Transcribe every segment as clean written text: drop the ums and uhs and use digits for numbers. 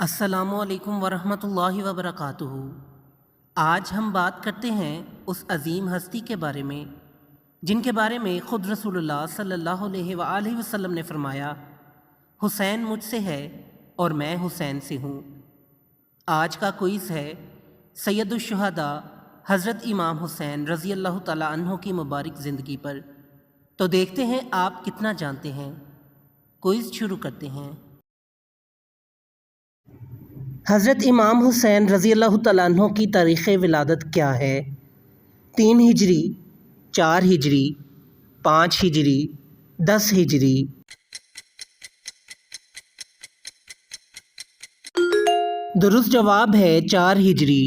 السلام علیکم ورحمۃ اللہ وبرکاتہ۔ آج ہم بات کرتے ہیں اس عظیم ہستی کے بارے میں جن کے بارے میں خود رسول اللہ صلی اللہ علیہ وآلہ وسلم نے فرمایا، حسین مجھ سے ہے اور میں حسین سے ہوں۔ آج کا کوئز ہے سید الشہداء حضرت امام حسین رضی اللہ تعالیٰ عنہ کی مبارک زندگی پر۔ تو دیکھتے ہیں آپ کتنا جانتے ہیں۔ کوئز شروع کرتے ہیں۔ حضرت امام حسین رضی اللہ تعالیٰ عنہ کی تاریخ ولادت کیا ہے؟ 3 ہجری، 4 ہجری، 5 ہجری، 10 ہجری۔ درست جواب ہے 4 ہجری۔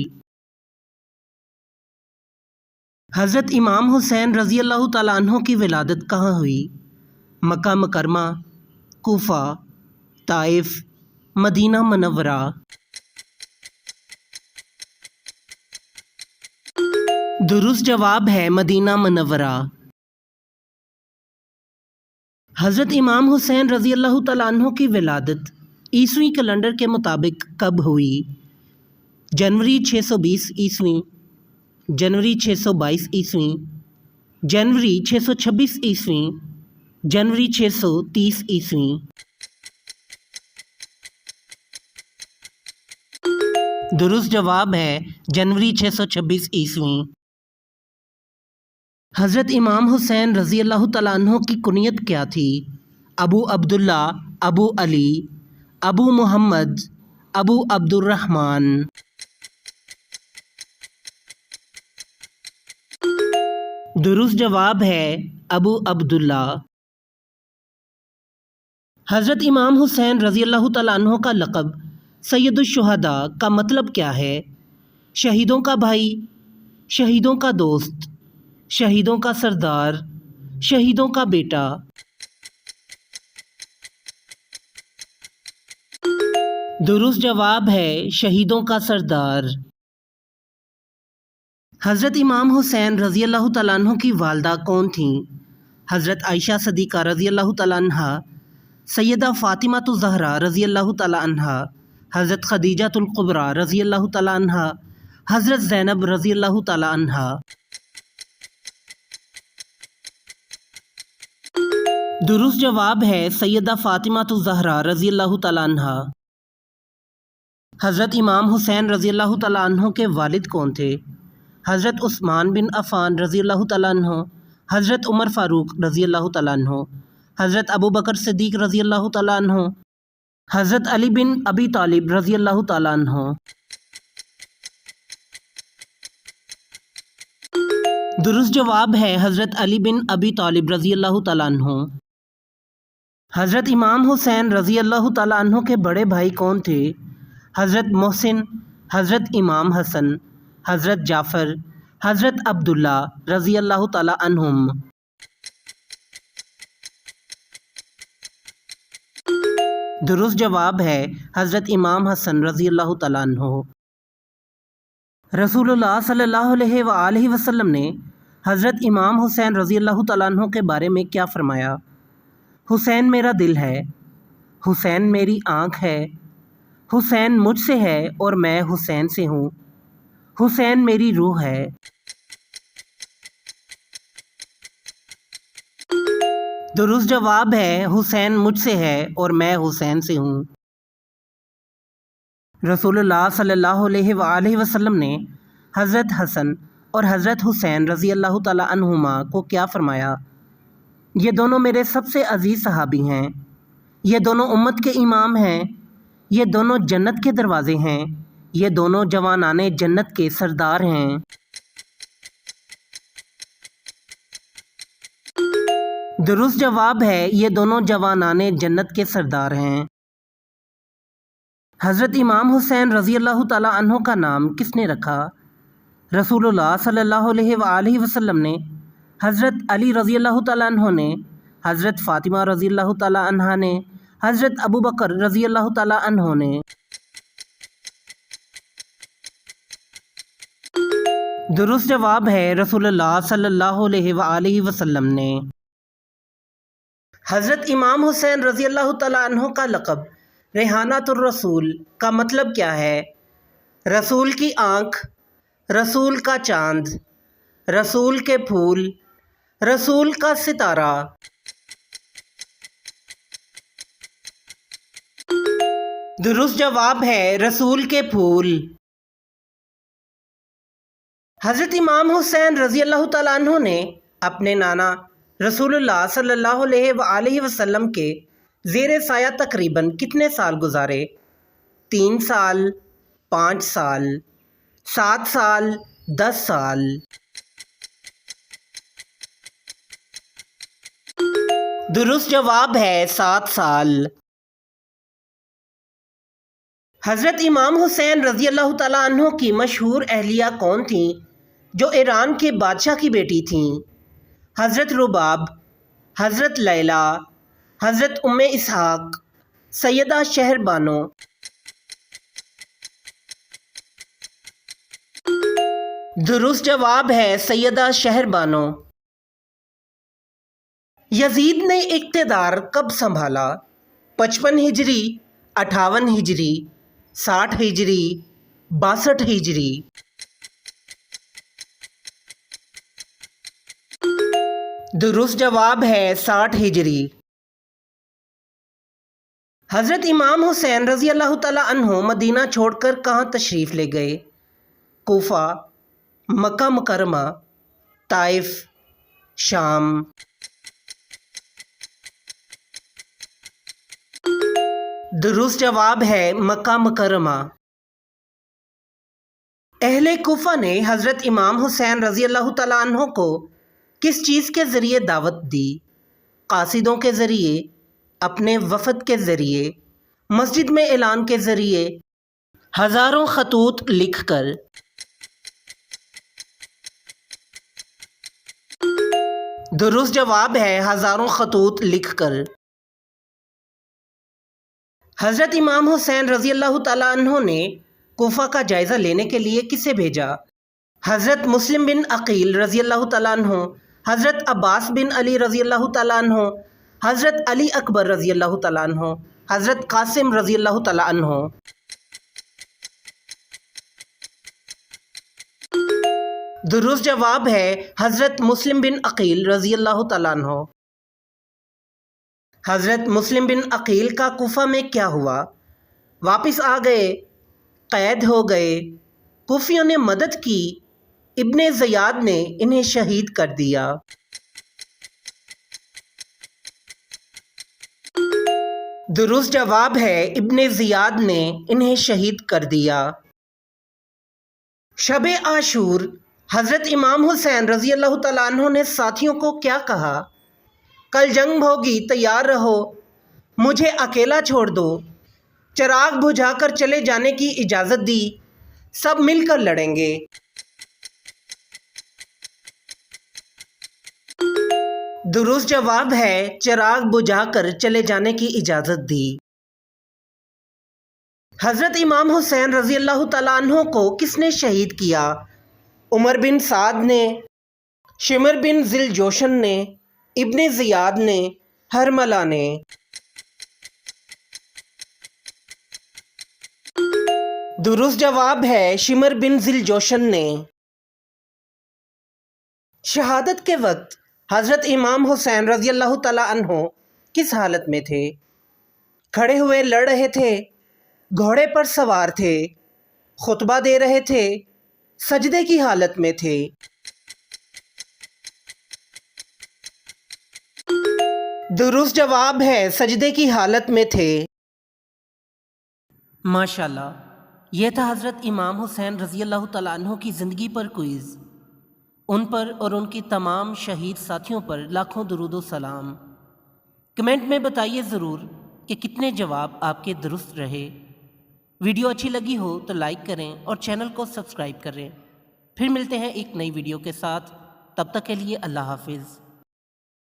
حضرت امام حسین رضی اللہ تعالیٰ عنہ کی ولادت کہاں ہوئی؟ مکہ مکرمہ، کوفہ، طائف، مدینہ منورہ۔ درست جواب ہے مدینہ منورہ۔ حضرت امام حسین رضی اللہ تعالیٰ عنہ کی ولادت عیسوی کیلنڈر کے مطابق کب ہوئی؟ جنوری 620 عیسوی، جنوری 622 عیسوی، جنوری 626 عیسوی، جنوری 630 عیسوی۔ درست جواب ہے جنوری 626 عیسوی۔ حضرت امام حسین رضی اللہ تعالیٰ عنہ کی کنیت کیا تھی؟ ابو عبداللہ، ابو علی، ابو محمد، ابو عبد الرحمن۔ درست جواب ہے ابو عبداللہ۔ حضرت امام حسین رضی اللہ تعالیٰ عنہ کا لقب سید الشہداء کا مطلب کیا ہے؟ شہیدوں کا بھائی، شہیدوں کا دوست، شہیدوں کا سردار، شہیدوں کا بیٹا۔ درست جواب ہے شہیدوں کا سردار۔ حضرت امام حسین رضی اللہ تعالیٰ عنہ کی والدہ کون تھیں؟ حضرت عائشہ صدیقہ رضی اللہ تعالیٰ عنہا، سیدہ فاطمہ الزہرا رضی اللہ تعالیٰ عنہا، حضرت خدیجہ الکبریٰ رضی اللہ تعالیٰ عنہا، حضرت زینب رضی اللہ تعالیٰ عنہا۔ درست جواب ہے سیدہ فاطمہ الزہرا رضی اللہ تعالیٰ عنہا۔ حضرت امام حسین رضی اللہ تعالیٰ عنہ کے والد کون تھے؟ حضرت عثمان بن عفان رضی اللہ تعالیٰ عنہ، حضرت عمر فاروق رضی اللہ تعالیٰ عنہ، حضرت ابو بکر صدیق رضی اللہ تعالیٰ عنہ، حضرت علی بن ابی طالب رضی اللہ تعالیٰ عنہ۔ درست جواب ہے حضرت علی بن ابی طالب رضی اللہ تعالیٰ عنہ۔ حضرت امام حسین رضی اللہ تعالیٰ عنہ کے بڑے بھائی کون تھے؟ حضرت محسن، حضرت امام حسن، حضرت جعفر، حضرت عبداللہ رضی اللہ تعالیٰ عنہم۔ درست جواب ہے حضرت امام حسن رضی اللہ تعالیٰ عنہ۔ رسول اللہ صلی اللہ علیہ وآلہ وسلم نے حضرت امام حسین رضی اللہ تعالیٰ عنہ کے بارے میں کیا فرمایا؟ حسین میرا دل ہے، حسین میری آنکھ ہے، حسین مجھ سے ہے اور میں حسین سے ہوں، حسین میری روح ہے۔ درست جواب ہے حسین مجھ سے ہے اور میں حسین سے ہوں۔ رسول اللہ صلی اللہ علیہ وآلہ وسلم نے حضرت حسن اور حضرت حسین رضی اللہ تعالیٰ عنہما کو کیا فرمایا؟ یہ دونوں میرے سب سے عزیز صحابی ہیں، یہ دونوں امت کے امام ہیں، یہ دونوں جنت کے دروازے ہیں، یہ دونوں جوانان جنت کے سردار ہیں۔ درست جواب ہے یہ دونوں جوانان جنت کے سردار ہیں۔ حضرت امام حسین رضی اللہ تعالیٰ عنہ کا نام کس نے رکھا؟ رسول اللہ صلی اللہ علیہ وآلہ وسلم نے، حضرت علی رضی اللہ تعالیٰ عنہ نے، حضرت فاطمہ رضی اللہ تعالیٰ عنہا نے، حضرت ابو بکر رضی اللہ تعالیٰ عنہ نے۔ درست جواب ہے رسول اللہ صلی اللہ علیہ وآلہ وسلم نے۔ حضرت امام حسین رضی اللہ تعالیٰ عنہ کا لقب ریحانۃ الرسول کا مطلب کیا ہے؟ رسول کی آنکھ، رسول کا چاند، رسول کے پھول، رسول کا ستارہ۔ درست جواب ہے رسول کے پھول۔ حضرت امام حسین رضی اللہ تعالیٰ عنہ نے اپنے نانا رسول اللہ صلی اللہ علیہ وآلہ وسلم کے زیر سایہ تقریباً کتنے سال گزارے؟ 3 سال، 5 سال، 7 سال، 10 سال۔ درست جواب ہے 7 سال۔ حضرت امام حسین رضی اللہ تعالیٰ عنہ کی مشہور اہلیہ کون تھیں جو ایران کے بادشاہ کی بیٹی تھیں؟ حضرت رباب، حضرت لیلہ، حضرت ام اسحاق، سیدہ شہر بانو۔ درست جواب ہے سیدہ شہر بانو۔ یزید نے اقتدار کب سنبھالا؟ 55 ہجری، 58 ہجری، 60 ہجری، 62 ہجری۔ درست جواب ہے 60 ہجری۔ حضرت امام حسین رضی اللہ تعالیٰ عنہ مدینہ چھوڑ کر کہاں تشریف لے گئے؟ کوفہ، مکہ مکرمہ، طائف، شام۔ درست جواب ہے مکہ مکرمہ۔ اہل کوفہ نے حضرت امام حسین رضی اللہ تعالیٰ عنہ کو کس چیز کے ذریعے دعوت دی؟ قاصدوں کے ذریعے، اپنے وفد کے ذریعے، مسجد میں اعلان کے ذریعے، ہزاروں خطوط لکھ کر۔ درست جواب ہے ہزاروں خطوط لکھ کر۔ حضرت امام حسین رضی اللہ تعالیٰ عنہ نے کوفہ کا جائزہ لینے کے لیے کسے بھیجا؟ حضرت مسلم بن عقیل رضی اللہ تعالیٰ عنہ، حضرت عباس بن علی رضی اللہ تعالیٰ عنہ، حضرت علی اکبر رضی اللہ تعالیٰ عنہ، حضرت قاسم رضی اللہ تعالیٰ عنہ۔ درست جواب ہے حضرت مسلم بن عقیل رضی اللہ تعالیٰ عنہ۔ حضرت مسلم بن عقیل کا کوفہ میں کیا ہوا؟ واپس آ گئے، قید ہو گئے، کوفیوں نے مدد کی، ابن زیاد نے انہیں شہید کر دیا۔ درست جواب ہے ابن زیاد نے انہیں شہید کر دیا۔ شب عاشور حضرت امام حسین رضی اللہ تعالیٰ عنہ نے ساتھیوں کو کیا کہا؟ کل جنگ ہوگی، تیار رہو، مجھے اکیلا چھوڑ دو۔ چراغ بجھا کر چلے جانے کی اجازت دی، سب مل کر لڑیں گے۔ درست جواب ہے چراغ بجھا کر چلے جانے کی اجازت دی۔ حضرت امام حسین رضی اللہ تعالیٰ عنہ کو کس نے شہید کیا؟ عمر بن سعد نے، شمر بن ذی الجوشن نے، ابن زیاد نے، ہرملہ نے۔ درست جواب ہے شمر بن ذی الجوشن نے۔ شہادت کے وقت حضرت امام حسین رضی اللہ تعالیٰ عنہ کس حالت میں تھے؟ کھڑے ہوئے لڑ رہے تھے، گھوڑے پر سوار تھے، خطبہ دے رہے تھے، سجدے کی حالت میں تھے۔ درست جواب ہے سجدے کی حالت میں تھے۔ ماشاءاللہ، یہ تھا حضرت امام حسین رضی اللہ تعالیٰ عنہ کی زندگی پر کوئز۔ ان پر اور ان کی تمام شہید ساتھیوں پر لاکھوں درود و سلام۔ کمنٹ میں بتائیے ضرور کہ کتنے جواب آپ کے درست رہے۔ ویڈیو اچھی لگی ہو تو لائک کریں اور چینل کو سبسکرائب کریں۔ پھر ملتے ہیں ایک نئی ویڈیو کے ساتھ، تب تک کے لیے اللہ حافظ۔